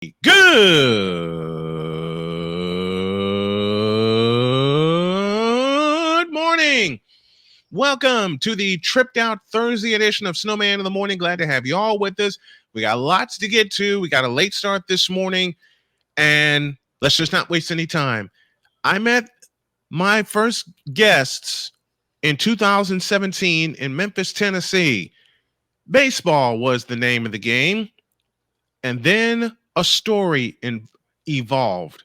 Good morning. Welcome to the Tripped Out Thursday edition of Snowman in the Morning. Glad to have you all with us. We got lots to get to. We got a late start this morning, and let's just not waste any time. I met my first guests in 2017 in Memphis, Tennessee. Baseball was the name of the game, and then a story evolved.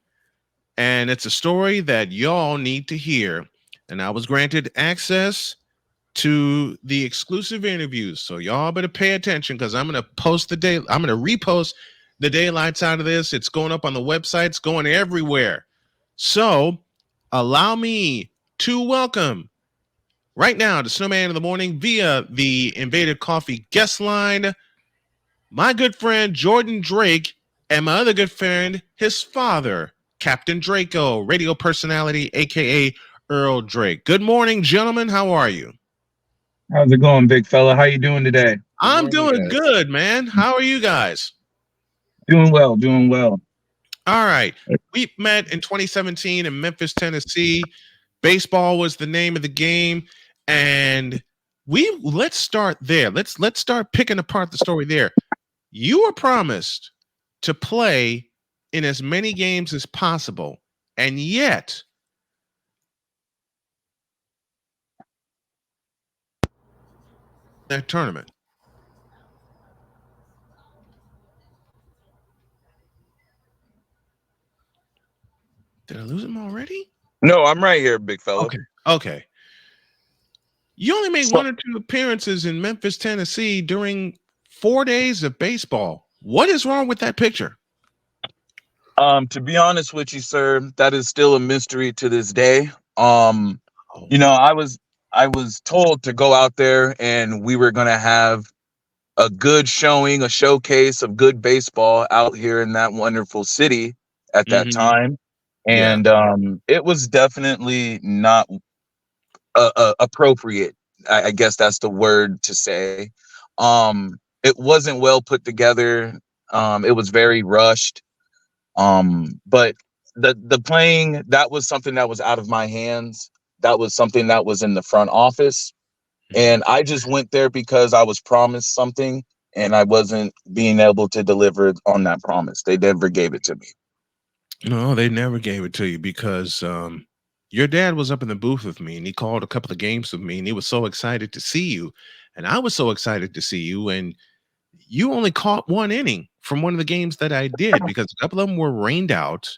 And it's a story that y'all need to hear. And I was granted access to the exclusive interviews. So y'all better pay attention because I'm going to repost the daylights out of this. It's going up on the website. It's going everywhere. So allow me to welcome right now to Snowman in the Morning via the Invader Coffee guest line, my good friend Jordan Drake, and my other good friend, his father, Captain Draco, radio personality, aka Earl Drake. Good morning, gentlemen. How are you? How's it going, big fella? How you doing today? I'm doing good, man. How are you guys? Doing well, doing well. All right. We met in 2017 in Memphis, Tennessee. Baseball was the name of the game, and let's start there. Let's start picking apart the story there. You were promised to play in as many games as possible, and yet that tournament. Did I lose him already? No, I'm right here, big fella. Okay. You only made one or two appearances in Memphis, Tennessee during 4 days of baseball. What is wrong with that picture? To be honest with you, sir, that is still a mystery to this day. I was told to go out there and we were gonna have a good showing, a showcase of good baseball out here in that wonderful city at that time. And it was definitely not appropriate. I guess that's the word to say. It wasn't well put together. It was very rushed. But the playing, that was something that was out of my hands. That was something that was in the front office. And I just went there because I was promised something and I wasn't being able to deliver on that promise. They never gave it to me. No, they never gave it to you because your dad was up in the booth with me and he called a couple of games with me and he was so excited to see you. And I was so excited to see you. And you only caught one inning from one of the games that I did because a couple of them were rained out.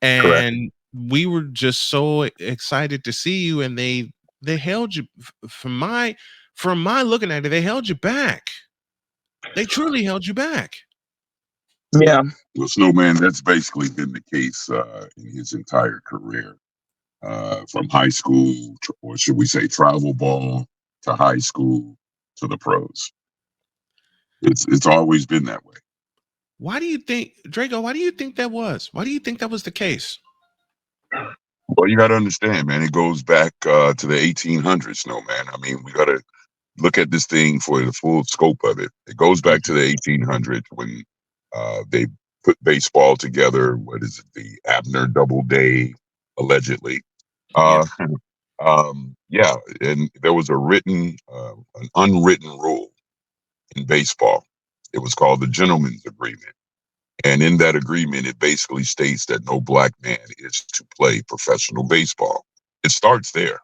And we were just so excited to see you. And they held you from my looking at it, they held you back. They truly held you back. Yeah. Well, Snowman, that's basically been the case in his entire career, from high school, or should we say travel ball, to high school, to the pros. It's always been that way. Why do you think, Draco, why do you think that was? Why do you think that was the case? Well, you got to understand, man, it goes back to the 1800s, Snowman. I mean, we got to look at this thing for the full scope of it. It goes back to the 1800s when they put baseball together. What is it? The Abner Doubleday, allegedly. Yeah, and there was an unwritten rule in baseball. It was called the Gentleman's Agreement. And in that agreement, it basically states that no black man is to play professional baseball. It starts there.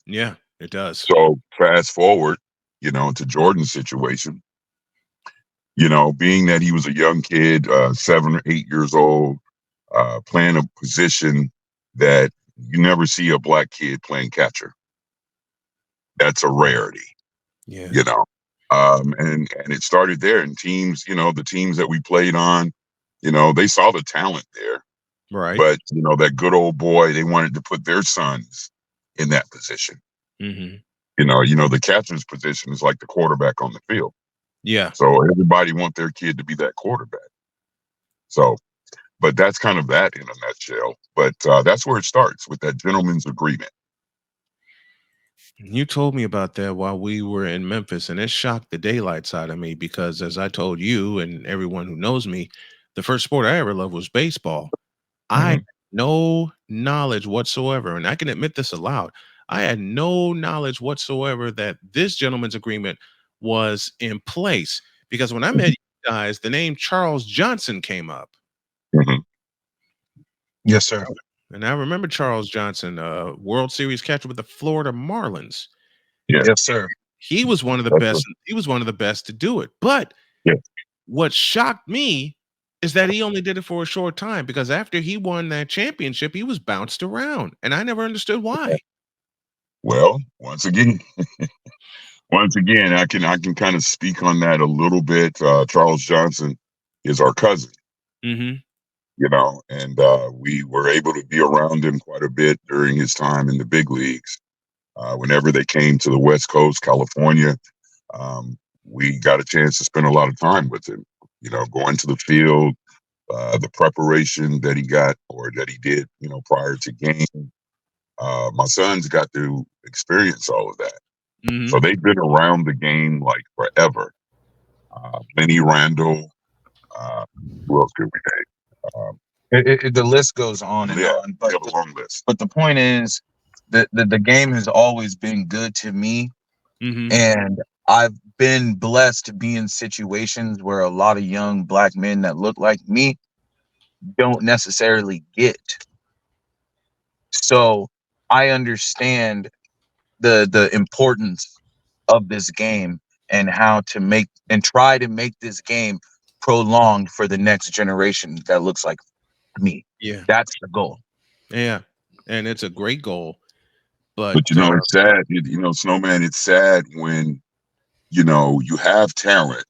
Yeah, it does. So fast forward, to Jordan's situation, being that he was a young kid, 7 or 8 years old, playing a position that you never see a black kid playing catcher. That's a rarity. Yeah. And it started there, and teams, the teams that we played on, they saw the talent there. Right. But, that good old boy, they wanted to put their sons in that position. Mm-hmm. The catcher's position is like the quarterback on the field. Yeah. So everybody wants their kid to be that quarterback. So, but that's kind of that in a nutshell. But that's where it starts, with that gentleman's agreement. You told me about that while we were in Memphis, and it shocked the daylights out of me because, as I told you and everyone who knows me, the first sport I ever loved was baseball. I had no knowledge whatsoever, and I can admit this aloud. I had no knowledge whatsoever that this gentleman's agreement was in place because when I met you guys, the name Charles Johnson came up. Mhm. Yes, sir. And I remember Charles Johnson, World Series catcher with the Florida Marlins. Yeah. Yes, sir. He was one of the That's best. He was one of the best to do it. But Yeah. what shocked me is that he only did it for a short time because after he won that championship, he was bounced around, and I never understood why. Well, once again, I can kind of speak on that a little bit. Charles Johnson is our cousin, Mm-hmm. you know, and we were able to be around him quite a bit during his time in the big leagues. Whenever they came to the West Coast, California, we got a chance to spend a lot of time with him. You know, going to the field, the preparation that he got or that he did, you know, prior to game. My sons got to experience all of that. Mm-hmm. So they've been around the game like forever. Lenny Randall, who else could we name? The list goes on and Yeah, on. we But have a long list. but the point is that the game has always been good to me, Mm-hmm. and I've been blessed to be in situations where a lot of young black men that look like me don't necessarily get. So I understand the importance of this game and how to make and try to make this game prolonged for the next generation that looks like me. Yeah. That's the goal. Yeah. And it's a great goal. But you know, it's sad. You know, Snowman, it's sad when, you know, you have talent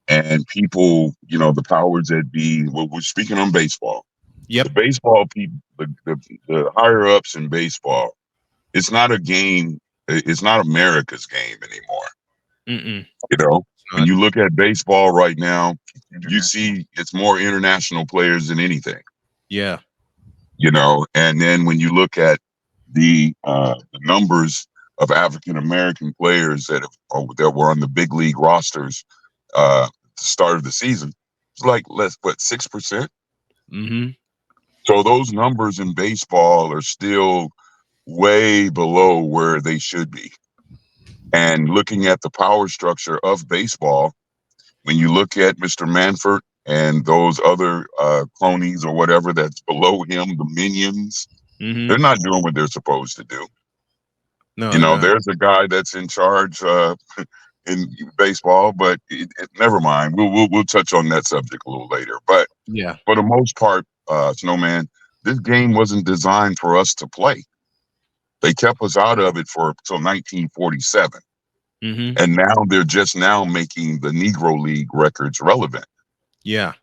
and people, you know, the powers that be, well, we're speaking on baseball. Yep. The baseball people, the higher ups in baseball, it's not a game. It's not America's game anymore. Mm-mm. You know, when not. you look at baseball right now, you see it's more international players than anything. Yeah. You know, and then when you look at the numbers of African American players that were on the big league rosters at the start of the season, it's like 6%. Mm-hmm. So those numbers in baseball are still way below where they should be. And looking at the power structure of baseball, when you look at Mr. Manford and those other cronies or whatever that's below him, the minions, Mm-hmm. they're not doing what they're supposed to do. No, You know, they're not. there's a guy that's in charge in baseball, but never mind. We'll touch on that subject a little later. But Yeah. for the most part, Snowman, this game wasn't designed for us to play. They kept us out of it till 1947. Mm-hmm. And now they're just now making the Negro League records relevant. Yeah.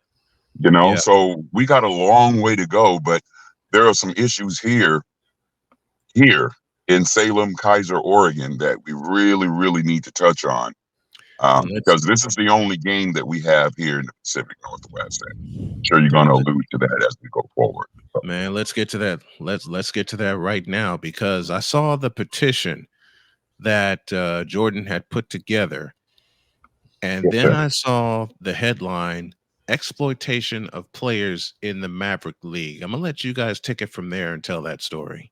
You know, Yeah. so we got a long way to go, but there are some issues here in Salem, Kaiser, Oregon that we really, really need to touch on. Because this is the only game that we have here in the Pacific Northwest. And I'm sure you're going to allude to that as we go forward. So, Man, let's get to that. Let's get to that right now because I saw the petition that Jordan had put together, and yes, then sir. I saw the headline: "Exploitation of players in the Maverick League." I'm gonna let you guys take it from there and tell that story.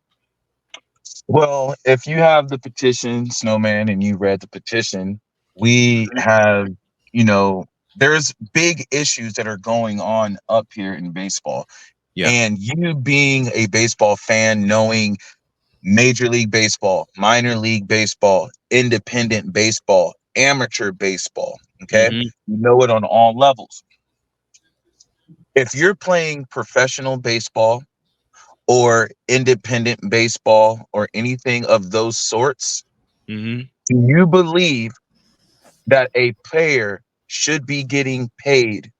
Well, if you have the petition, Snowman, and you read the petition, we have, you know, there's big issues that are going on up here in baseball. Yeah. And you being a baseball fan, knowing Major League Baseball, minor league baseball, independent baseball, amateur baseball, okay? Mhm. You know it on all levels. If you're playing professional baseball or independent baseball or anything of those sorts, Mhm. do you believe that a player should be getting paid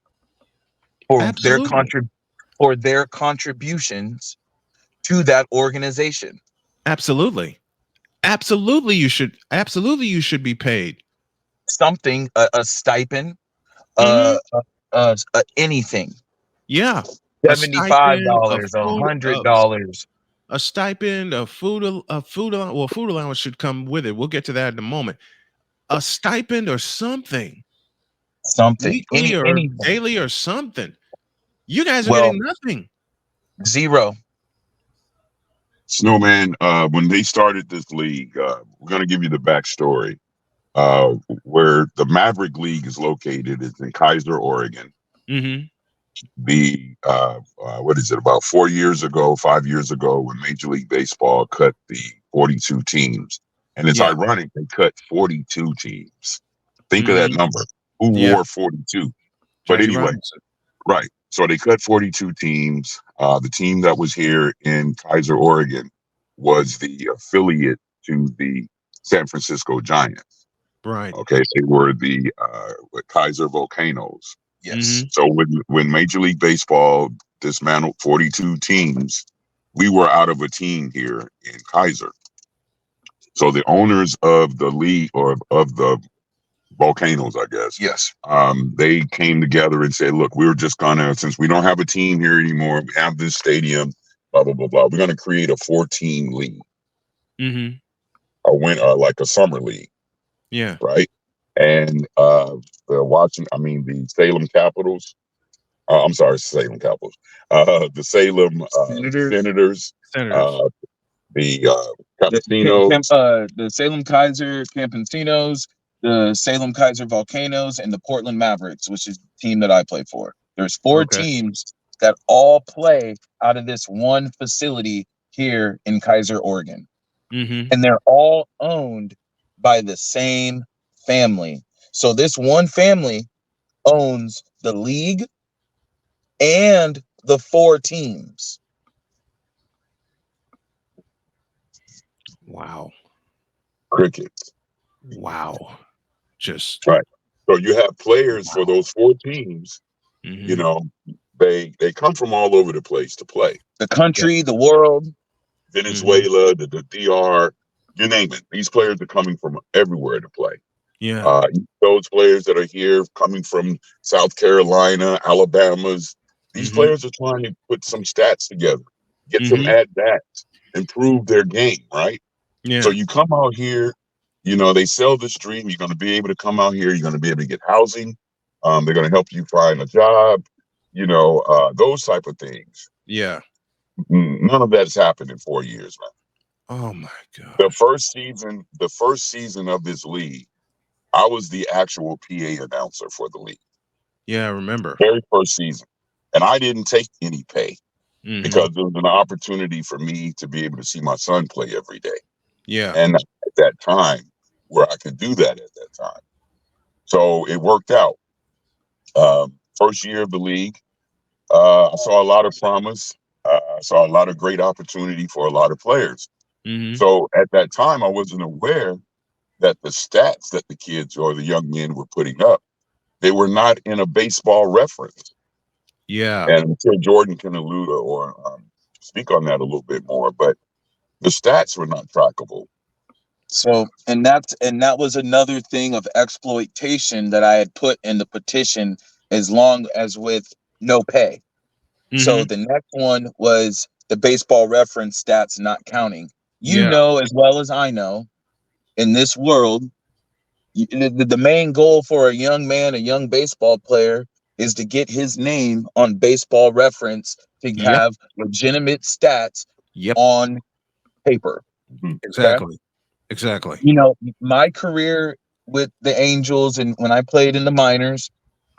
for Absolutely. their contributions to that organization? Absolutely. Absolutely, you should. Absolutely, you should be paid. Something, a stipend, Mhm. anything. Yeah. A $75, stipend, a food, $100. a stipend, well, food allowance should come with it. We'll get to that in a moment. A stipend or something, Something. weekly or Anything. daily or something. You guys are Well- getting nothing. 0. Snowman, when they started this league, we're going to give you the backstory. Where the Maverick League is located is in Kaiser, Oregon. Mm-hmm. The what is it, about 5 years ago, when Major League Baseball cut the 42 teams. And it's Yeah. ironic, they cut 42 teams. Think of that number. Who Yeah. wore 42? But Jackie anyway, Robinson. right. So they cut 42 teams. The team that was here in Kaiser, Oregon was the affiliate to the San Francisco Giants. Right. Okay. They were the Kaiser Volcanoes. Yes. Mhm. So when Major League Baseball dismantled 42 teams, we were out of a team here in Kaiser. So the owners of the league, or of the Volcanoes, I guess, Yes. they came together and said, look, we're just gonna, since we don't have a team here anymore, we have this stadium, blah, blah, blah, blah. We're gonna create a 4-team league, Mm-hmm. like a summer league, Yeah. right? And the Salem Capitals, I'm sorry, Salem Capitals, the Salem Senators, Senators. the Campesinos, The Salem Kaiser Campesinos, the Salem Kaiser Volcanoes, and the Portland Mavericks, which is the team that I play for. There's 4 Okay. teams that all play out of this one facility here in Kaiser, Oregon. Mm-hmm. And they're all owned by the same family. So this one family owns the league and the 4 teams. Wow. crickets. Wow. Just Right. So you have players for those 4 teams. mhm. You know, they come from all over the place to play. The country, the world. Venezuela, the DR, you name it. These players are coming from everywhere to play. Yeah. Those players that are here coming from South Carolina, Alabama's, these Mhm. players are trying to put some stats together, get some Mhm. at-bats, improve their game, right? Yeah. So you come out here, you know, they sell this dream. You're going to be able to come out here. You're going to be able to get housing. They're going to help you find a job, you know, those type of things. Yeah. None of that's happened in 4 years, man. Oh my God. The first season of this league, I was the actual PA announcer for the league. Yeah, I remember. Very first season. And I didn't take any pay Mhm. because it was an opportunity for me to be able to see my son play every day. Yeah. And at that time, where I could do that at that time. So it worked out. First year of the league, I saw a lot of promise. I saw a lot of great opportunity for a lot of players. Mhm. So at that time, I wasn't aware that the stats that the kids or the young men were putting up, they were not in a baseball reference. Yeah. And I'm sure Jordan can allude or speak on that a little bit more, but the stats were not trackable. So, and that was another thing of exploitation that I had put in the petition, as long as with no pay. So Mhm. the next one was the baseball reference stats not counting. You Yeah. know as well as I know, in this world, the main goal for a young man, a young baseball player, is to get his name on Baseball Reference to Yep. have legitimate stats Yep. on paper. Exactly. Exactly. You know, my career with the Angels and when I played in the minors,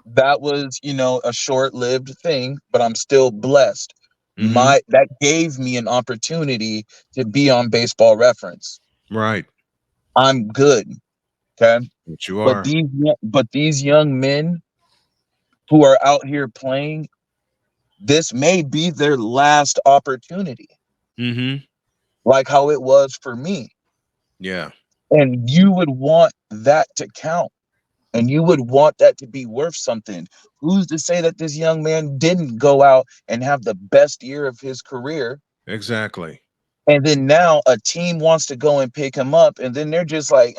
that was, you know, a short-lived thing, but I'm still blessed. Mhm. That gave me an opportunity to be on Baseball Reference. Right. I'm good. Okay. But you are. But these young men who are out here playing, this may be their last opportunity, Mhm. like how it was for me. Yeah. And you would want that to count. And you would want that to be worth something. Who's to say that this young man didn't go out and have the best year of his career? Exactly. And then now a team wants to go and pick him up, and then they're just like,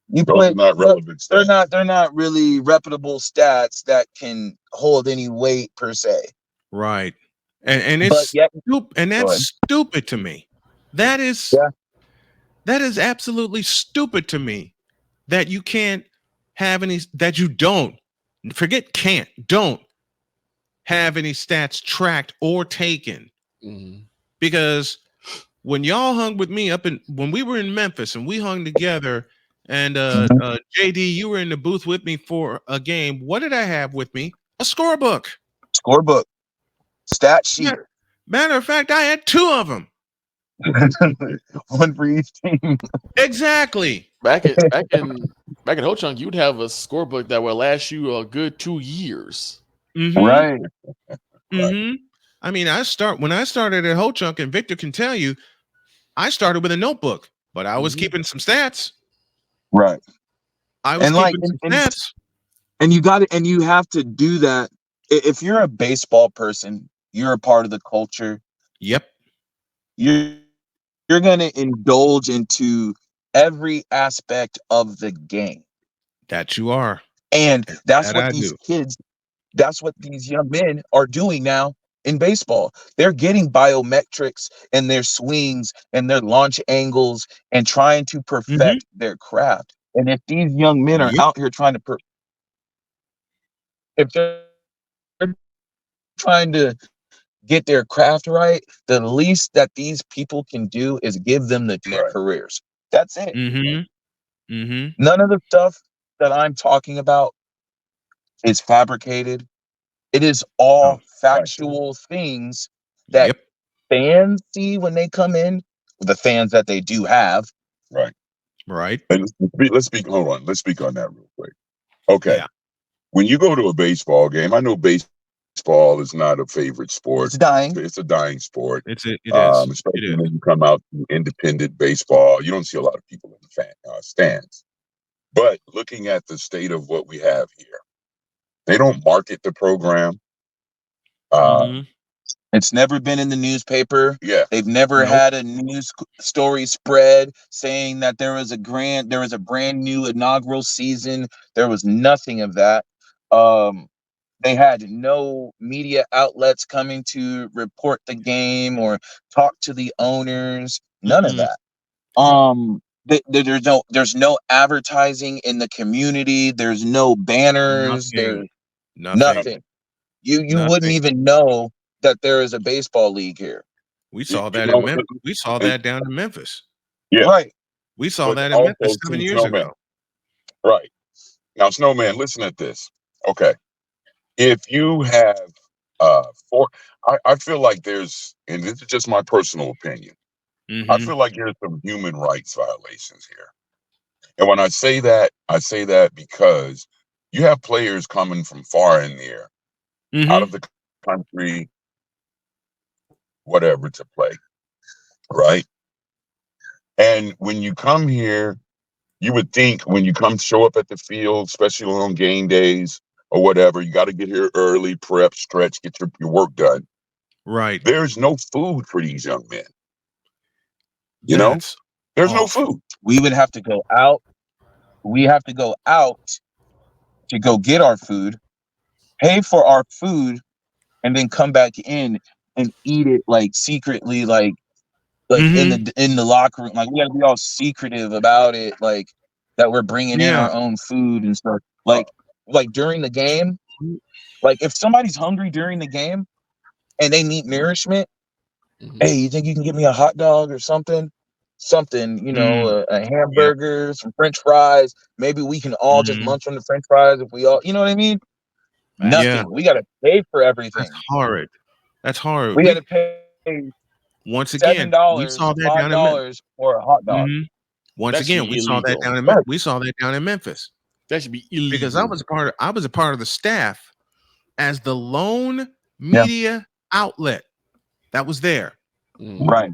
you Those play. are not relevant stats. They're not really reputable stats that can hold any weight per se. Right. And But it's yet, and Go ahead. that's stupid to me. That is Yeah. that is absolutely stupid to me that you can't have any, that you don't, forget can't, don't have any stats tracked or taken Mhm. because when y'all hung with me when we were in Memphis and we hung together, and JD, you were in the booth with me for a game. What did I have with me? A scorebook. Scorebook, stat sheet, Matter of fact, I had 2 of them. one for each team. Exactly. Back in Ho Chunk, you'd have a scorebook that would last you a good 2 years. Mm-hmm. Right. Mm-hmm. I mean, when I started at Ho Chunk, and Victor can tell you, I started with a notebook, but I was keeping some stats. Right. I was keeping some stats. And you got it, and you have to do that. If you're a baseball person, you're a part of the culture. Yep. You're going to indulge into every aspect of the game. That you are. And that's that what I these do. kids, that's what these young men are doing now in baseball. They're getting biometrics in their swings and their launch angles and trying to perfect their craft. And if these young men are out here trying to if they're trying to get their craft right, the least that these people can do is give them their careers. That's it. Mm-hmm. Mm-hmm. None of the stuff that I'm talking about is fabricated. It is all factual things that fans see when they come in, the fans that they do have. Right. Right. And let's speak. Hold on. Let's speak on that real quick. Okay. Yeah. When you go to a baseball game, I know baseball is not a favorite sport. It's dying. It's a dying sport. It is. Especially when you come out to independent baseball, you don't see a lot of people in the stands. But looking at the state of what we have here, they don't market the program. It's never been in the newspaper. Yeah. They've never had a news story spread saying that there was a brand new inaugural season. There was nothing of that. They had no media outlets coming to report the game or talk to the owners. None of that. There's no advertising in the community. There's no banners. There's nothing. You wouldn't even know that there is a baseball league here. We saw that in Memphis. We saw that down in Memphis. Yeah. Right. We saw that in Memphis 7 years ago. Right. Now, Snowman, listen at this. Okay. If you have I feel like there's, and this is just my personal opinion, I feel like there's some human rights violations here. And when I say that because you have players coming from far and near, out of the country, whatever, to play, right? And when you come here, you would think when you come show up at the field, especially on game days or whatever, you got to get here early, prep, stretch, get your work done. Right. There's no food for these young men. You know, there's no food. We would have to go out. We have to go out to go get our food, pay for our food, and then come back in and eat it like secretly, like in the locker room. Like we gotta be all secretive about it, like that we're bringing in our own food and stuff. Like during the game, like if somebody's hungry during the game and they need nourishment, hey, you think you can give me a hot dog or something? Something, a hamburger, some French fries. Maybe we can all just munch on the French fries if we all, you know what I mean? Nothing. Yeah. We got to pay for everything. That's horrid. We got to pay once again. We saw that down in $5 for a hot dog. Once again, we saw that down in Memphis. That should be illegal. Because I was a part of the staff as the lone media outlet that was there. Right.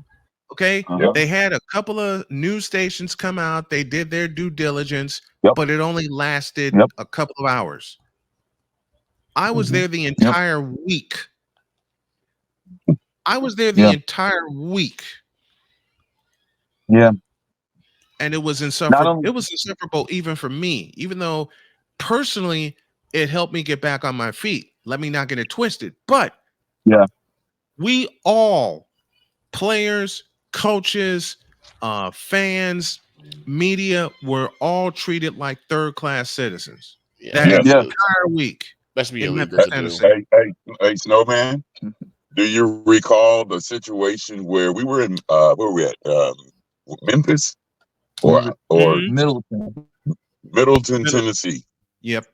Okay. They had a couple of news stations come out. They did their due diligence, but it only lasted a couple of hours. I was there the entire week. I was there the entire week. Yeah. And it was insufferable. It was insufferable even for me, even though personally it helped me get back on my feet. Let me not get it twisted. But we all, players, coaches, fans, media, were all treated like third-class citizens. That entire week. That's me In illegal Memphis, to do. Tennessee. Hey, Snowman. Do you recall the situation where we were in? Where were we at? Memphis or Mhm. Middleton. Middleton, Middle- Tennessee. Yep.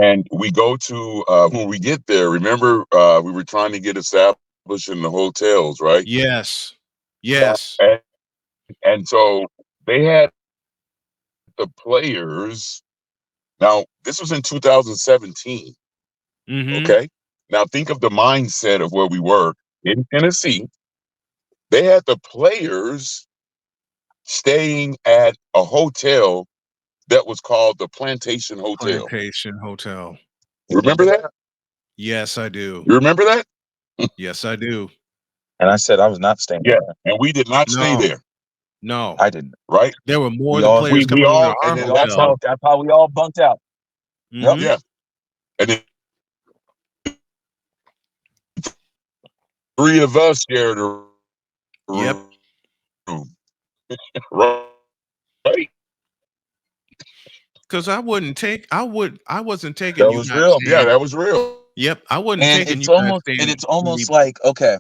And we go to when we get there. Remember, we were trying to get established in the hotels, right? Yes. Yes. And so they had the players. Now, this was in 2017. Mm-hmm. Okay. Now, think of the mindset of where we were in Tennessee. They had the players staying at a hotel that was called the Plantation Hotel. Plantation Hotel. You remember that? Yes, I do. You remember that? Yes, I do. And I said I was not staying Yeah. there. And we did not stay No. there, No. I didn't. right? There were more We than all- players we coming all- into our and then hotel. That's how we all bunked out. Mhm. Yeah. And then 3 of us shared a Yep. room. Right. Because I wasn't taking That you was guys real. staying- Yeah, that was real. Yep. I wasn't And taking it's you guys almost staying and it's in almost the- like, okay,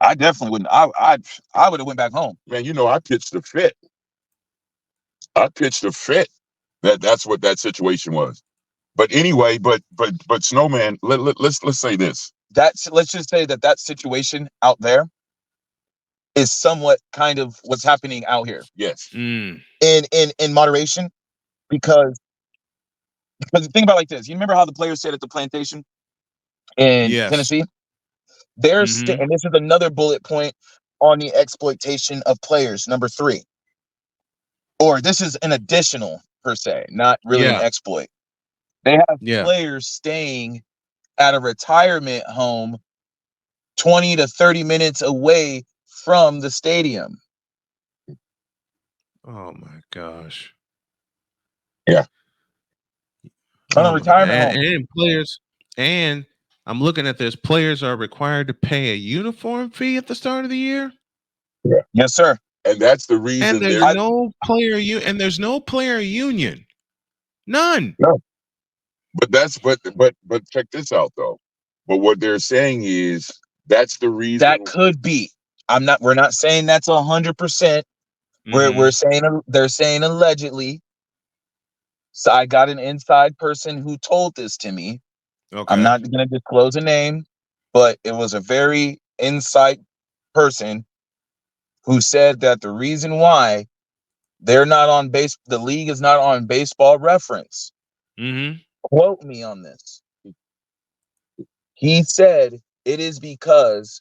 I definitely wouldn't. I would have went back home. Man, you know, I pitched a fit. That's what that situation was. But anyway, but Snowman, let's say this. Let's just say that situation out there is somewhat kind of what's happening out here Yes. Mm. in moderation, because think about it like this. You remember how the players said at the plantation in Yes. Tennessee? There's Mhm. and this is another bullet point on the exploitation of players, number 3. Or this is an additional per se, not really an Yeah. exploit. They have Yeah. players staying at a retirement home 20 to 30 minutes away from the stadium. Oh my gosh. On a Oh my retirement God. home. And players, and I'm looking at this. Players are required to pay a uniform fee at the start of the year. Yes, sir. And that's the reason And there's they're no player union. None. but check this out though. But what they're saying is that's the reason That could be. We're not saying that's 100%. Mhm. We're saying they're saying allegedly. So I got an inside person who told this to me. Okay. I'm not going to disclose a name, but it was a very inside person who said that the reason why they're not on base, the league is not on Baseball Reference. Mm-hmm. Quote me on this. He said it is because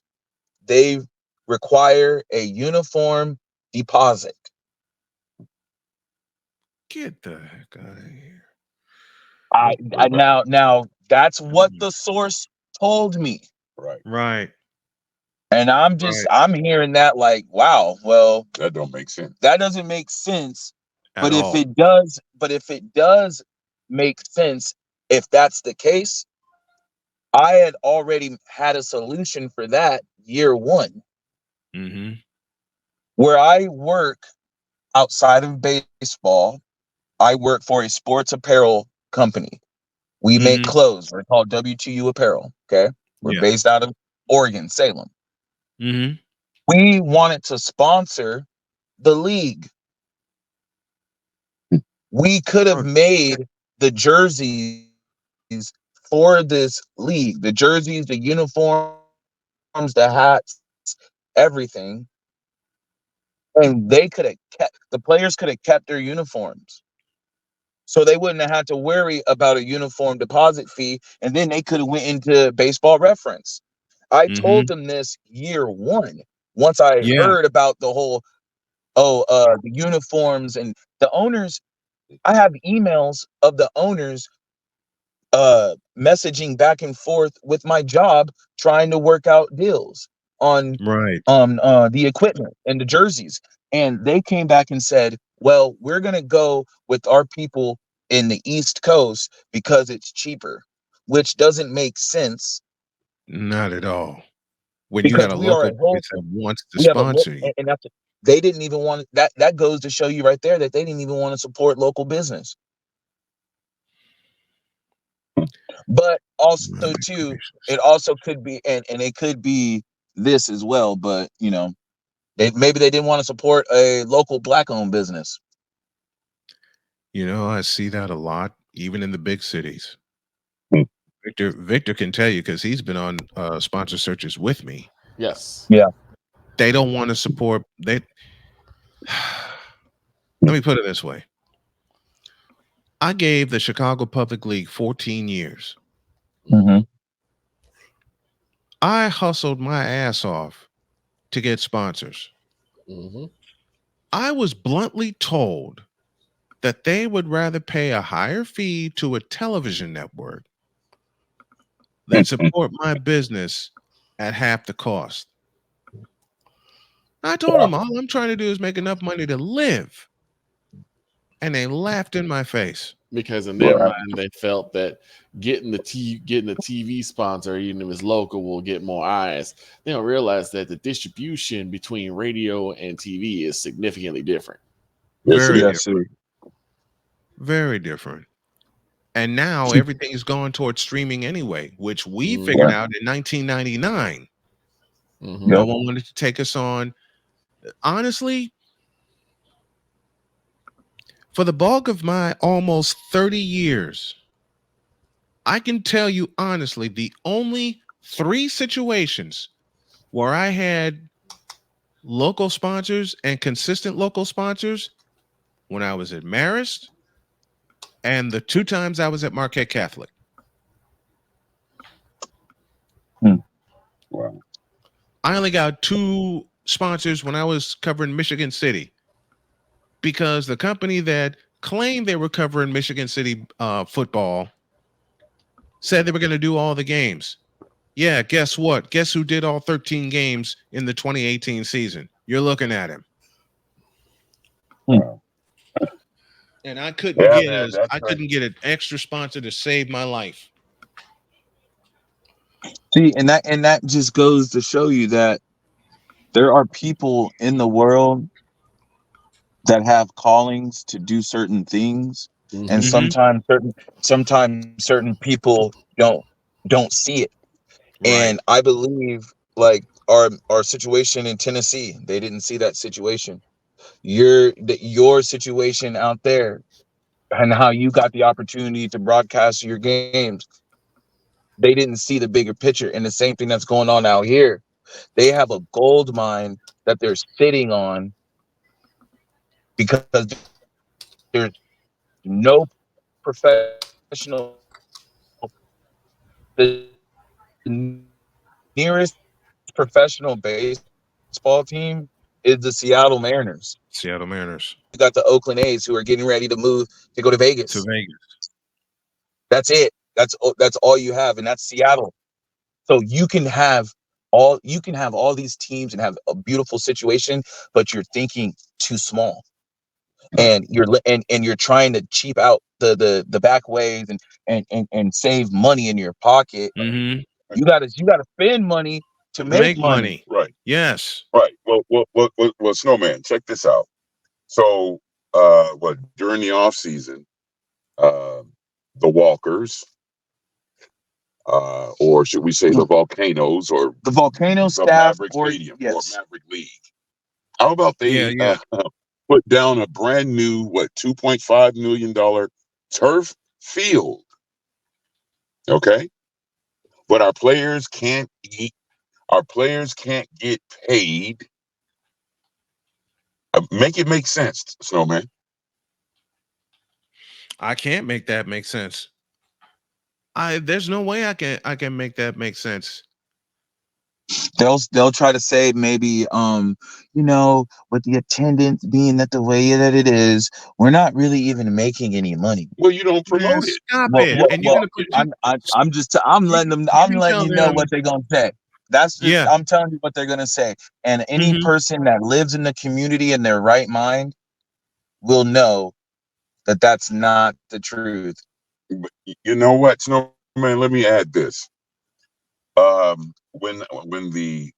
they require a uniform deposit. Get the heck out of here. Now that's what the source told me. right. Right. And I'm hearing that like, wow, well, That don't make sense. that doesn't make sense. At all. If it does make sense, if that's the case, I had already had a solution for that year 1. Mm-hmm. Where I work outside of baseball, I work for a sports apparel company. We make Mhm. clothes. We're called W2U Apparel. Okay. We're Yeah. based out of Oregon, Salem. Mm-hmm. We wanted to sponsor the league. We could have made the jerseys for this league, the jerseys, the uniforms, the hats, everything. And they could have the players could have kept their uniforms. So they wouldn't have had to worry about a uniform deposit fee. And then they could have went into Baseball Reference. I told them this year 1. Once I heard about the whole, the uniforms and the owners, I have emails of the owners messaging back and forth with my job, trying to work out deals on Right. The equipment and the jerseys. And they came back and said, well, we're going to go with our people in the East Coast because it's cheaper, which doesn't make sense. Not at all. When Because you got a we are local a whole- place that wants to We have a sponsor you. and they didn't even want that. That goes to show you right there that they didn't even want to support local business. But also too, it also could be, and it could be this as well. But you know, maybe they didn't want to support a local black-owned business. You know, I see that a lot, even in the big cities. Hmm. Victor can tell you because he's been on sponsor searches with me. Yes. Yeah. They don't want to support. Let me put it this way. I gave the Chicago Public League 14 years. Mm-hmm. I hustled my ass off to get sponsors. Mm-hmm. I was bluntly told that they would rather pay a higher fee to a television network than support my business at half the cost. I told them all I'm trying to do is make enough money to live. And they laughed in my face. Because in their mind, they felt that getting the TV sponsor, even if it's local, will get more eyes. They don't realize that the distribution between radio and TV is significantly different. Yes, Very it is. different. Very different. And now everything is going towards streaming anyway, which we figured out in 1999. Mm-hmm. No one wanted to take us on. Honestly, for the bulk of my almost 30 years, I can tell you honestly, the only 3 situations where I had local sponsors and consistent local sponsors when I was at Marist and the 2 times I was at Marquette Catholic. Wow. I only got 2 sponsors when I was covering Michigan City because the company that claimed they were covering Michigan City football said they were going to do all the games. Yeah, guess what? Guess who did all 13 games in the 2018 season? You're looking at him. And I couldn't get an extra sponsor to save my life. See, and that just goes to show you that there are people in the world that have callings to do certain things, and sometimes certain people don't see it. Right. And I believe, like our situation in Tennessee, they didn't see that situation. Your situation out there, and how you got the opportunity to broadcast your games, they didn't see the bigger picture. And the same thing that's going on out here. They have a gold mine that they're sitting on because there's no professional. The nearest professional baseball team is the Seattle Mariners. Seattle Mariners. You got the Oakland A's who are getting ready to move to go to Vegas. That's it. That's all you have, and that's Seattle. So you can have all these teams and have a beautiful situation, but you're thinking too small. And you're trying to cheap out the back ways and save money in your pocket. Mm-hmm. You gotta spend money to make money. Right. Yes. Right. Well, Snowman, check this out. So, during the off season, the Walkers, or should we say the Volcanoes, or the Volcano the staff, Maverick or Stadium, or Maverick League? How about they put down a brand new $2.5 million turf field? Okay, but our players can't eat. Our players can't get paid. Make it make sense, Snowman. I can't make that make sense. There's no way I can make that make sense. They'll try to say maybe with the attendance being that the way that it is, we're not really even making any money. Well, you don't promote it. Stop it. And you're gonna put I'm letting you know what they're gonna say. That's just I'm telling you what they're gonna say. And any person that lives in the community in their right mind will know that that's not the truth. But you know what, Snowman? Let me add this. When the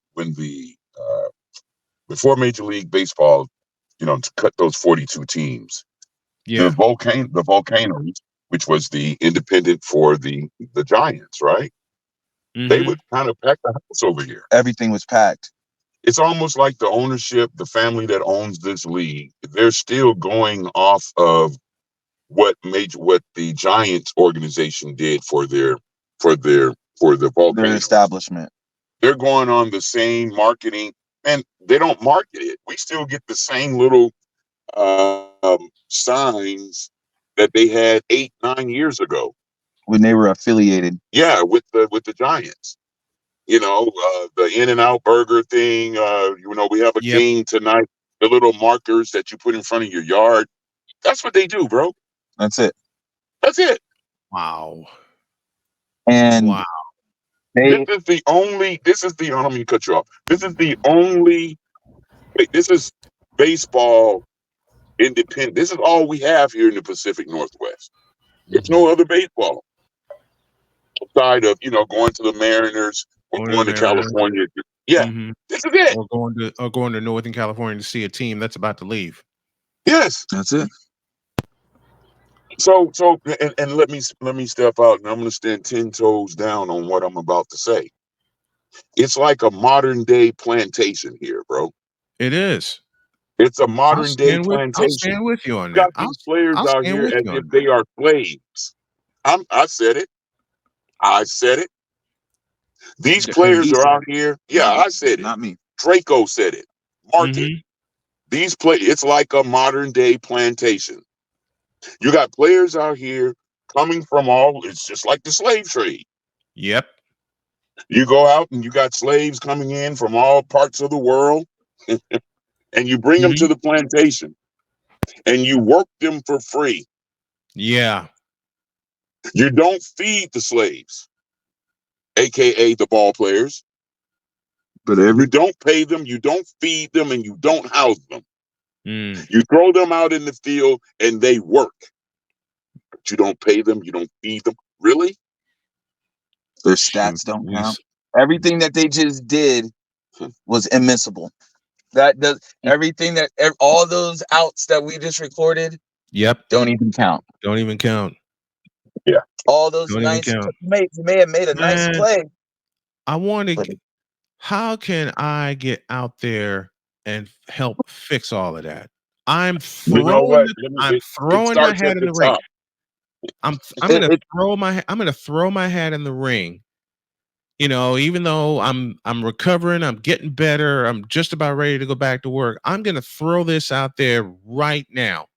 before Major League Baseball, to cut those 42 teams, Yeah. the Volcanoes, which was the independent for the Giants, right? They Mhm. would kind of pack the house over here. Everything was packed. It's almost like the ownership, the family that owns this league, they're still going off of what the Giants organization did for the Their Volcanoes. establishment. They're going on the same marketing, and they don't market it. We still get the same little signs that they had 8-9 years ago. When they were affiliated. Yeah, with the Giants. The In-N-Out burger thing. We have a Yep. king tonight. The little markers that you put in front of your yard. That's what they do, bro. That's it. That's it. Wow. And Wow. they This is the only. I don't mean to cut you off. This is the only. This is baseball independent. This is all we have here in the Pacific Northwest. There's no other baseball outside of going to the Mariners or Going to going to the Mariners. California. Yeah, Mhm. this is it. Or going to Northern California to see a team that's about to leave. Yes. that's it. So and let me step out, and I'm going to stand 10 toes down on what I'm about to say. It's like a modern day plantation here, bro. It is. It's a I'll modern day stand plantation. with you on You that. got these players I'll out stand here with as you if on they that. are slaves. I said it. I said it. These players are out here. Yeah, I said it. Not me. Draco said it. Mark it. Mhm. It's like a modern day plantation. You got players out here coming from it's just like the slave trade. Yep. You go out and you got slaves coming in from all parts of the world and you bring them to the plantation and you work them for free. Yeah. You don't feed the slaves, aka the ball players. But You don't pay them, you don't feed them, and you don't house them. Mm. You throw them out in the field and they work. But you don't pay them, you don't feed them. Really? their stats Shoot, don't count. Everything that they just did was immiscible. That does everything that all those outs that we just recorded Yep. don't even count. Don't even count. All those Don't even nice count. you may have made a nice Man, play. I want But- to. How can I get out there and help fix all of that? I'm You know what? throwing my starts hat at in the the ring. top. I'm gonna throw my hat in the ring. Even though I'm recovering, I'm getting better, I'm just about ready to go back to work. I'm gonna throw this out there right now.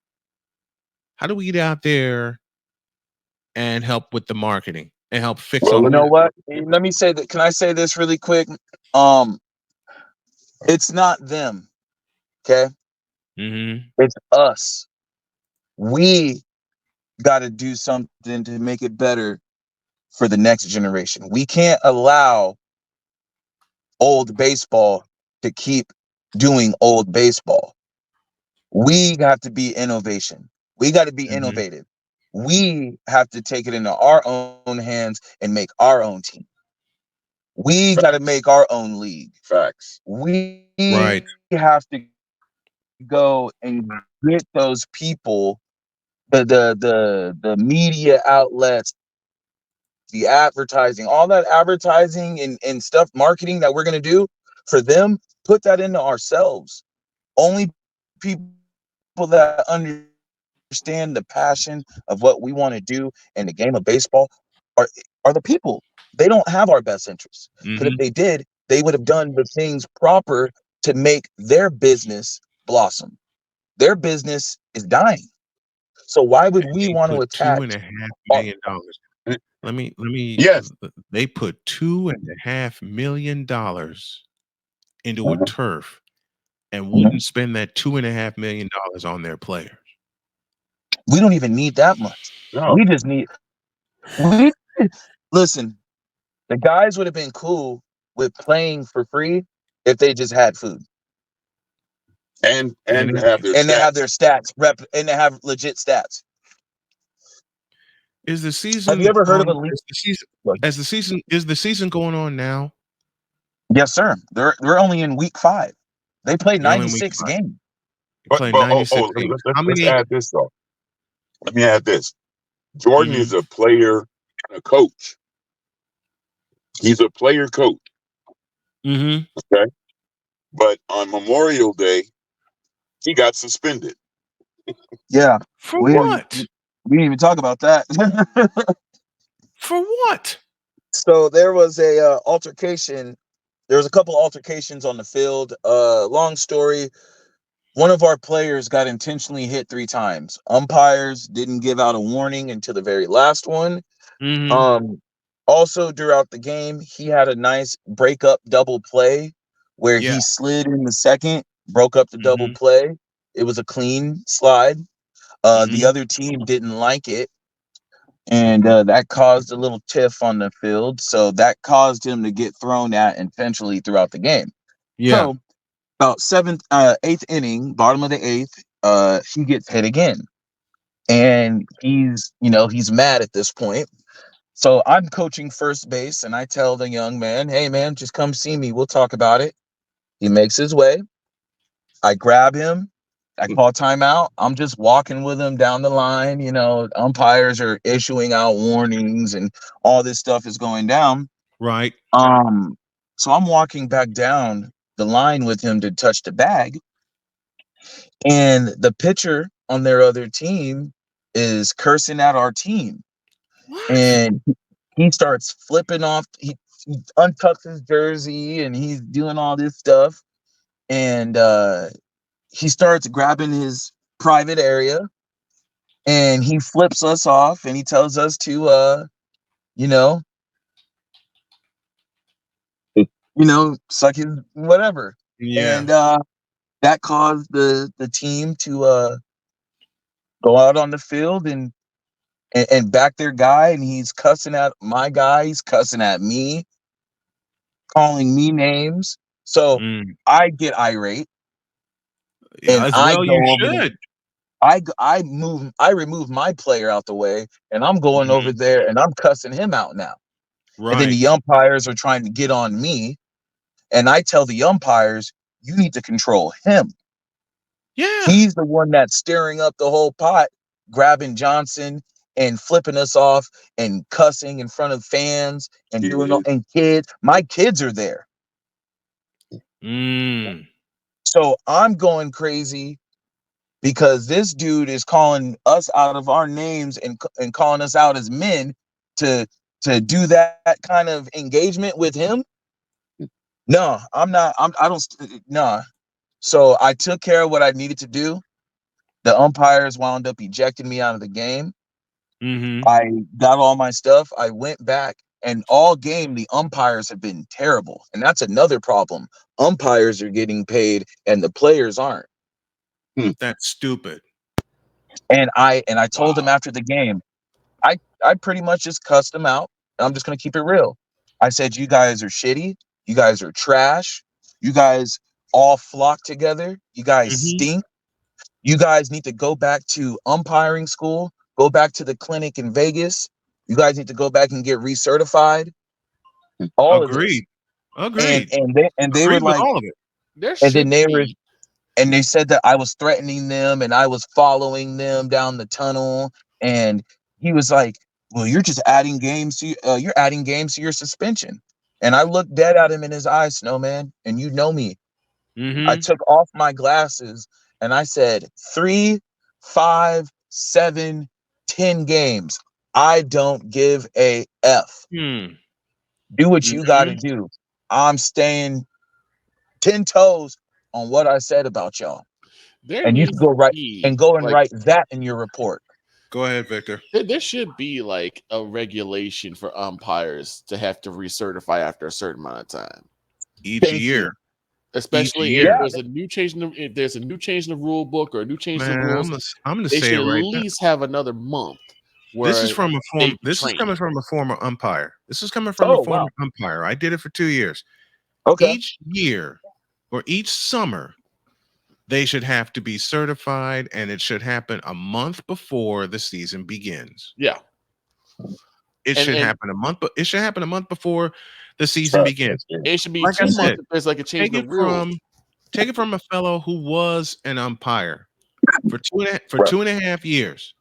How do we get out there and help with the marketing and help fix Well, all You of know that? what? Let me say that. Can I say this really quick? It's not them. Okay. Mm-hmm. It's us. We got to do something to make it better for the next generation. We can't allow old baseball to keep doing old baseball. We got to be innovation. We got to be innovative. We have to take it into our own hands and make our own team. We got to make our own league. Facts. We Right. have to go and get those people, the media outlets, the advertising, all that advertising and stuff, marketing that we're going to do for them, put that into ourselves. Only people that understand the passion of what we want to do in the game of baseball are the people. They don't have our best interests, because if they did, they would have done the things proper to make their business blossom. Their business is dying. So why would we want to attack $2.5 million? Let me. Yes. They put $2.5 million into a turf and wouldn't spend that $2.5 million on their players. We don't even need that much. No. We just need. Listen, the guys would have been cool with playing for free if they just had food And And have their and they have stats. their stats and they have legit stats. Is the season? Have you ever heard of a league? Is the season going on now? Yes, sir. We're only in week 5. They played You're only in week 96 5. games. You played 96 games. How Let's many? add this though. Let me add this. Jordan Mhm. is a player and a coach. He's a player coach, Mhm. okay? But on Memorial Day, he got suspended. Yeah, For we what? we didn't even talk about that. For what? So there was a altercation. There was a couple altercations on the field. Long story. One of our players got intentionally hit 3 times. Umpires didn't give out a warning until the very last one. Mhm. Also throughout the game, he had a nice break up double play where Yeah. he slid in the second, broke up the double Mhm. play. It was a clean slide. The Mhm. other team didn't like it, and that caused a little tiff on the field. So that caused him to get thrown at intentionally throughout the game. Yeah. So about eighth inning, bottom of the eighth, he gets hit again, and he's mad at this point. So I'm coaching first base, and I tell the young man, "Hey, man, just come see me. We'll talk about it." He makes his way. I grab him. I call timeout. I'm just walking with him down the line. Umpires are issuing out warnings, and all this stuff is going down. Right. So I'm walking back down the line with him to touch the bag, and the pitcher on their other team is cursing at our team, What? and he starts flipping off. He untucks his jersey and he's doing all this stuff, and he starts grabbing his private area, and he flips us off, and he tells us to you know suck his whatever. Yeah. And that caused the team to go out on the field and back their guy, and he's cussing at my guy, he's cussing at me, calling me names. So Mm. I get irate, Yeah, and as I well you go over there. should. I remove my player out the way, and I'm going over Mhm. there and I'm cussing him out now. And then Right. the umpires are trying to get on me, and I tell the umpires, you need to control him. Yeah. He's the one that's stirring up the whole pot, grabbing Johnson and flipping us off and cussing in front of fans and doing all, Kids. and kids. My kids are there. Mm. So I'm going crazy because this dude is calling us out of our names and calling us out as men to do that kind of engagement with him. No, I'm not. I don't. No. So I took care of what I needed to do. The umpires wound up ejecting me out of the game. Mhm. I got all my stuff. I went back, and all game the umpires have been terrible, and that's another problem. Umpires are getting paid, and the players aren't. That's stupid. And I told him Wow. after the game, I pretty much just cussed him out. And I'm just gonna keep it real. I said, "You guys are shitty. You guys are trash. You guys all flock together. You guys Mhm. stink. You guys need to go back to umpiring school. Go back to the clinic in Vegas. You guys need to go back and get recertified. All of this." Agreed. Agreed. And they were Agreed with like, all of it. There and then should they were be. and they said that I was threatening them and I was following them down the tunnel. And he was like, "Well, you're just adding games to you're adding games to your suspension." And I looked dead at him in his eyes, Snowman, and you know me. I Mhm. took off my glasses and I said, 3, 5, 7, 10 games. I don't give a F. Hmm. Do what you got to Mhm. do. I'm staying 10 toes on what I said about y'all. There And you can needs go to right be and go and like write that in your report. Go ahead, Victor. there should be like a regulation for umpires to have to recertify after a certain amount of time. Each Thank you. year. Especially if year. Yeah. there's a new change if there's a new change in the rule book or a new change in the Man, rules, I'm gonna they say it should at right now. least have another month This is where from a they this is train. coming from a former umpire. This is coming from a Oh, former wow. umpire. I did it for 2 years. Okay. Each year or each summer, they should have to be certified, and it should happen a month before the season begins. Yeah. It And should happen a month, but it should happen a month before the season begins. it should be Like I 2 months said, if there's like a change take in the it rules. from Take it from a fellow who was an umpire for Right. 2.5 years.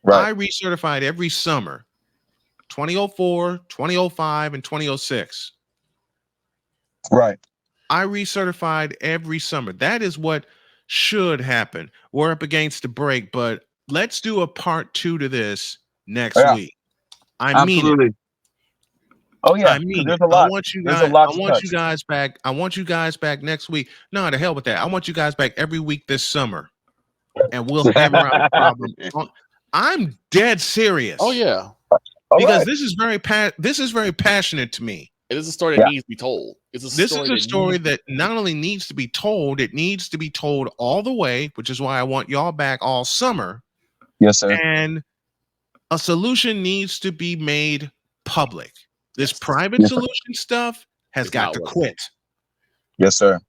Right. I recertified every summer, 2004, 2005, and 2006. Right. I recertified every summer. That is what should happen. We're up against the break, but let's do a part 2 to this next Yeah. week. I mean it. Absolutely. Oh yeah. I 'cause mean there's it. a lot. I want you There's a guys. lot I to want you touch. guys back. I want you guys back next week. No, to hell with that. I want you guys back every week this summer, and we'll hammer out the problem. I'm dead serious. Oh yeah, All because right. this is very passionate to me. it is a story that Yeah. needs to be told. It's a This story is a that story needs- that not only needs to be told, it needs to be told all the way, which is why I want y'all back all summer. Yes, sir. And a solution needs to be made public. This Yes. private Yes, sir. solution stuff has It's got not to working. quit. Yes, sir.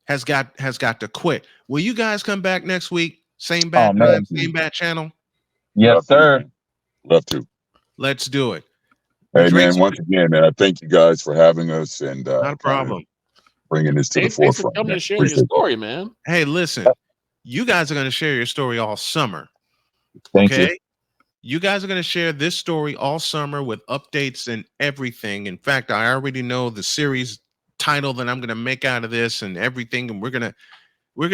Has got to quit. Will you guys come back next week? Same bat Oh, man. time, same bat channel. Yes, Love to, sir. man. Love to. Let's do it. Hey, Drake's- man, once again, man, I thank you guys for having us and Not a kinda problem. bringing this to the Thanks for forefront. coming Man. and sharing your Appreciate it. story, man. Hey, listen, you guys are going to share your story all summer. Thank Okay. you. You guys are going to share this story all summer with updates and everything. In fact, I already know the series title that I'm going to make out of this and everything. And we're going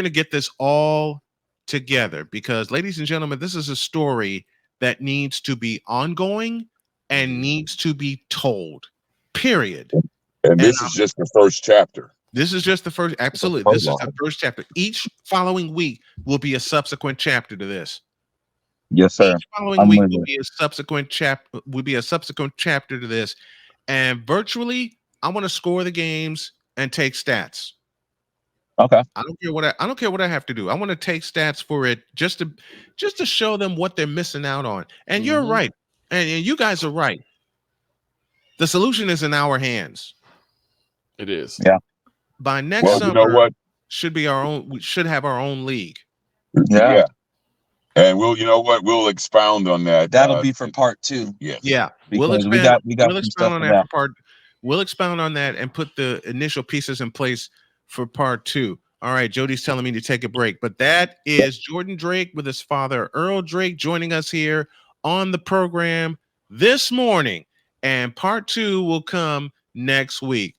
to get this all together because, ladies and gentlemen, this is a story that needs to be ongoing and needs to be told, period. And this And, is just the first chapter. This is just the first. Absolutely. This is the first chapter. Each following week will be a subsequent chapter to this. Yes, sir. Each following I'm week with will you. be a subsequent chapter to this. And virtually, I want to score the games and take stats. Okay. I don't care what I have to do. I want to take stats for it just to show them what they're missing out on. And you're Mhm. right. And you guys are right. The solution is in our hands. It is. Yeah. By next Well, summer, you know what? should be our own. We should have our own league. Yeah. And you know what? We'll expound on that. That'll be for part 2. Yes. Yeah, Because we got we'll some expound stuff on for that that. for part. We'll expound on that and put the initial pieces in place for part 2. All right, Jody's telling me to take a break, but that is Jordan Drake with his father Earl Drake joining us here on the program this morning, and part 2 will come next week.